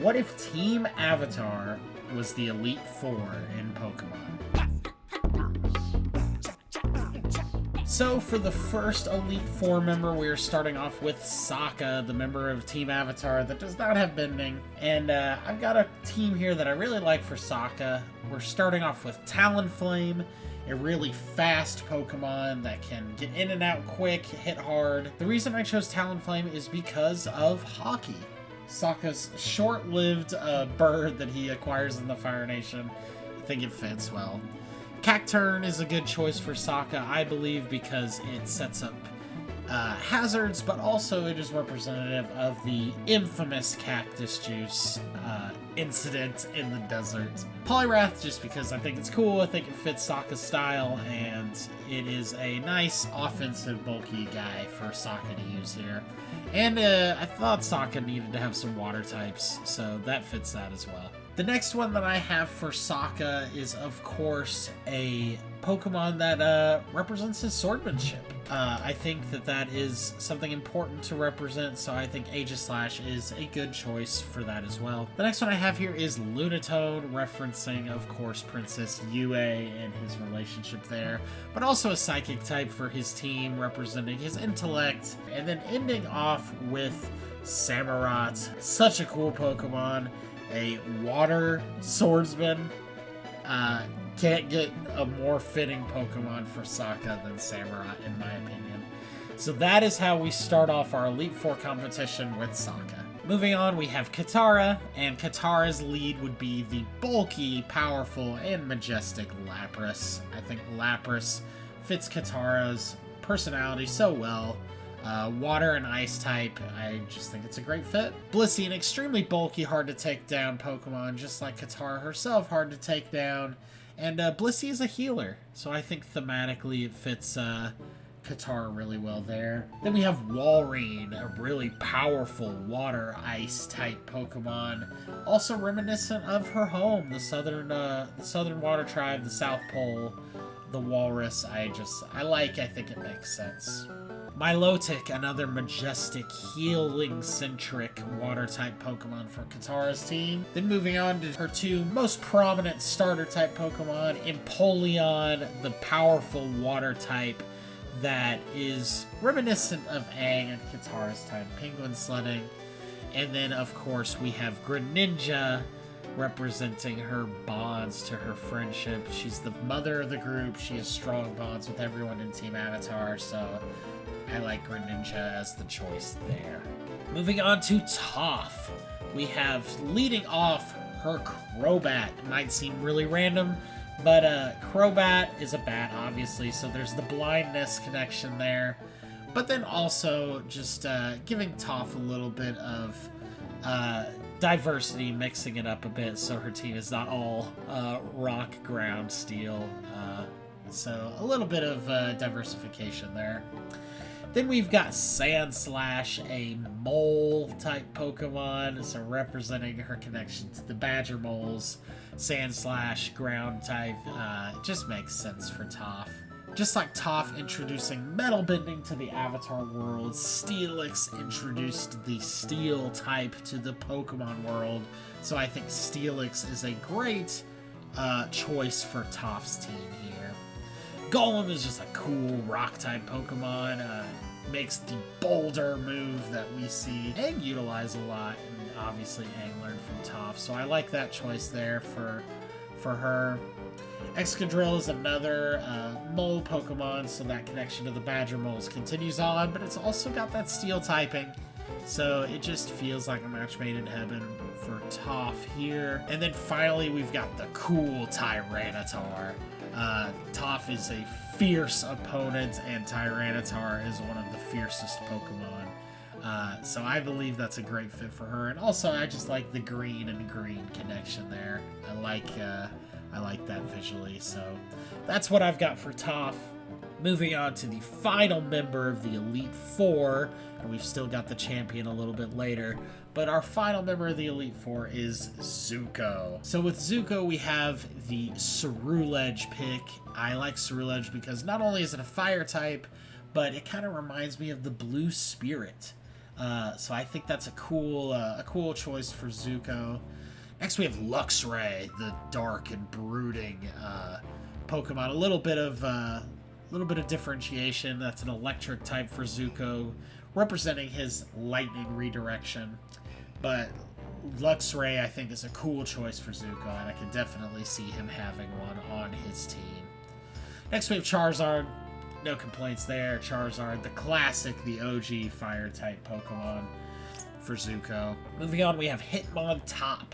What if Team Avatar was the Elite Four in Pokemon? So for the first Elite Four member, we are starting off with Sokka, the member of Team Avatar that does not have bending. And I've got a team here that I really like for Sokka. We're starting off with Talonflame, a really fast Pokemon that can get in and out quick, hit hard. The reason I chose Talonflame is because of Hockey. Sokka's short-lived bird that he acquires in the Fire Nation. I think it fits well. Cacturne is a good choice for Sokka, I believe, because it sets up hazards, but also it is representative of the infamous cactus juice incident in the desert. Poliwrath, just because I think it's cool, I think it fits Sokka's style, and it is a nice offensive bulky guy for Sokka to use here. And I thought Sokka needed to have some water types, so that fits that as well. The next one that I have for Sokka is, of course, a Pokemon that represents his swordsmanship. I think that that is something important to represent, so I think Aegislash is a good choice for that as well. The next one I have here is Lunatone, referencing, of course, Princess Yue and his relationship there, but also a psychic type for his team, representing his intellect, and then ending off with Samurott. Such a cool Pokemon. A water swordsman. Can't get a more fitting Pokemon for Sokka than Samurott, in my opinion. So that is how we start off our Elite Four competition with Sokka. Moving on, we have Katara, and Katara's lead would be the bulky, powerful, and majestic Lapras. I think Lapras fits Katara's personality so well. Water and ice type, I just think it's a great fit. Blissey, an extremely bulky, hard to take down Pokemon, just like Katara herself, hard to take down. And Blissey is a healer, so I think thematically it fits Katara really well there. Then we have Walrein, a really powerful water ice type Pokemon, also reminiscent of her home, the southern water tribe, the South Pole, the walrus. I think it makes sense. Milotic, another majestic, healing-centric water-type Pokemon for Katara's team. Then moving on to her two most prominent starter-type Pokemon, Empoleon, the powerful water-type that is reminiscent of Aang and Katara's time, penguin sledding. And then, of course, we have Greninja, representing her bonds to her friendship. She's the mother of the group. She has strong bonds with everyone in Team Avatar, so I like Greninja as the choice there. Moving on to Toph. We have, leading off, her Crobat. It might seem really random, but Crobat is a bat, obviously, so there's the blindness connection there. But then also just giving Toph a little bit of diversity, mixing it up a bit so her team is not all rock, ground, steel. So a little bit of diversification there. Then we've got Sandslash, a mole-type Pokemon, so representing her connection to the Badger moles. Sandslash, ground-type, it just makes sense for Toph. Just like Toph introducing metal bending to the Avatar world, Steelix introduced the steel type to the Pokemon world, so I think Steelix is a great choice for Toph's team here. Golem is just a cool rock-type Pokemon, makes the boulder move that we see Aang utilize a lot, and obviously Aang learned from Toph, so I like that choice there for her. Excadrill is another mole Pokemon, so that connection to the Badger moles continues on, but it's also got that steel typing, so it just feels like a match made in heaven for Toph here. And then finally, we've got the cool Tyranitar. Toph is a fierce opponent, and Tyranitar is one of the fiercest Pokemon. So I believe that's a great fit for her. And also, I just like the green and green connection there. I like that visually. So that's what I've got for Toph. Moving on to the final member of the Elite Four, and we've still got the champion a little bit later, but our final member of the Elite Four is Zuko. So with Zuko, we have the Ceruledge pick. I like Ceruledge because not only is it a fire type, but it kind of reminds me of the Blue Spirit. So I think that's a cool choice for Zuko. Next we have Luxray, the dark and brooding Pokemon. A little bit of differentiation. That's an electric type for Zuko, representing his lightning redirection. But Luxray, I think, is a cool choice for Zuko, and I can definitely see him having one on his team. Next we have Charizard. No complaints there. Charizard, the classic, the OG fire-type Pokemon for Zuko. Moving on, we have Hitmontop.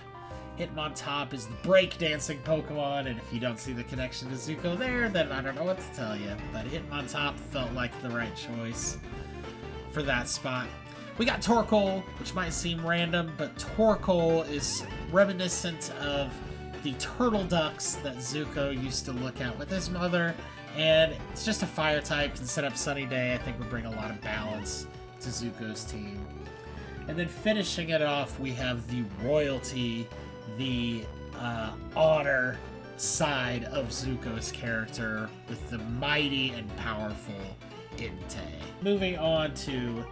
Hitmontop is the breakdancing Pokemon, and if you don't see the connection to Zuko there, then I don't know what to tell you. But Hitmontop felt like the right choice for that spot. We got Torkoal, which might seem random, but Torkoal is reminiscent of the turtle ducks that Zuko used to look at with his mother, and it's just a fire type, can set up Sunny Day. I think would bring a lot of balance to Zuko's team. And then finishing it off, we have the royalty, the honor side of Zuko's character with the mighty and powerful Entei. Moving on to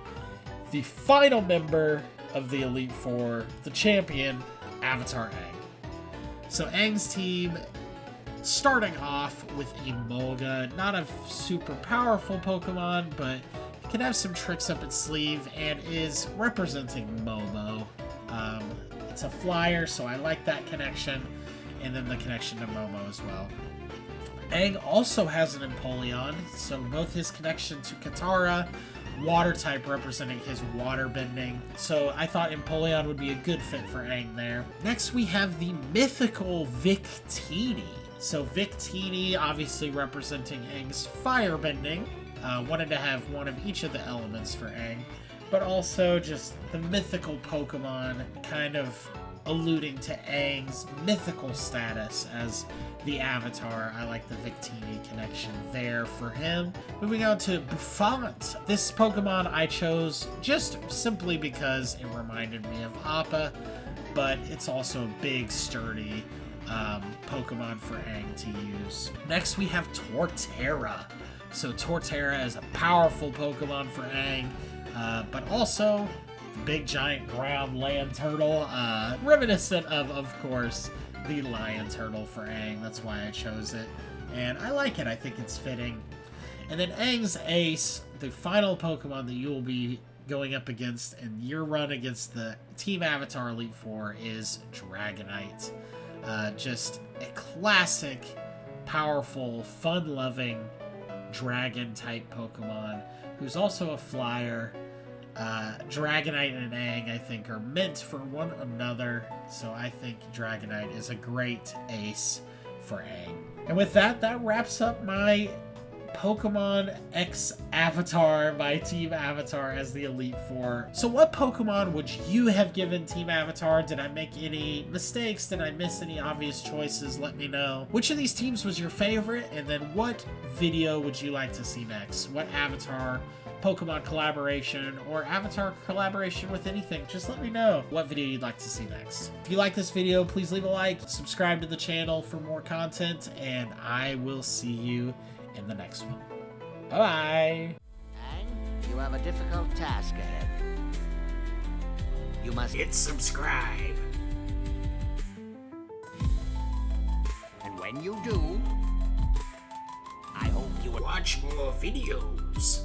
the final member of the Elite Four, the champion, Avatar Aang. So Aang's team, starting off with Emolga, not a super powerful Pokemon, but can have some tricks up its sleeve and is representing Momo. It's a flyer, so I like that connection, and then the connection to Momo as well. Aang also has an Empoleon, so both his connection to Katara, water type representing his water bending. So I thought Empoleon would be a good fit for Aang there. Next we have the mythical Victini. So Victini obviously representing Aang's fire bending. Wanted to have one of each of the elements for Aang, but also just the mythical Pokemon, kind of alluding to Aang's mythical status as the Avatar. I like the Victini connection there for him. Moving on to Buffant. This Pokemon I chose just simply because it reminded me of Appa, but it's also a big, sturdy Pokemon for Aang to use. Next we have Torterra. So Torterra is a powerful Pokemon for Aang, but also the big giant ground land turtle, reminiscent of course, the lion turtle for Aang. That's why I chose it, and I like it. I think it's fitting. And then Aang's ace, the final Pokemon that you will be going up against in your run against the Team Avatar Elite Four, is Dragonite. Just a classic, powerful, fun-loving dragon-type Pokemon who's also a flyer. Dragonite and Aang, I think, are meant for one another, so I think Dragonite is a great ace for Aang. And with that, that wraps up my Pokemon X Avatar, my Team Avatar as the Elite Four. So what Pokemon would you have given Team Avatar? Did I make any mistakes? Did I miss any obvious choices? Let me know. Which of these teams was your favorite? And then what video would you like to see next? What Avatar Pokemon collaboration or Avatar collaboration with anything? Just let me know what video you'd like to see next. If you like this video, please leave a like, subscribe to the channel for more content, and I will see you in the next one. Bye-bye. Aang, you have a difficult task ahead. You must Hit subscribe. And when you do, I hope you will Watch more videos.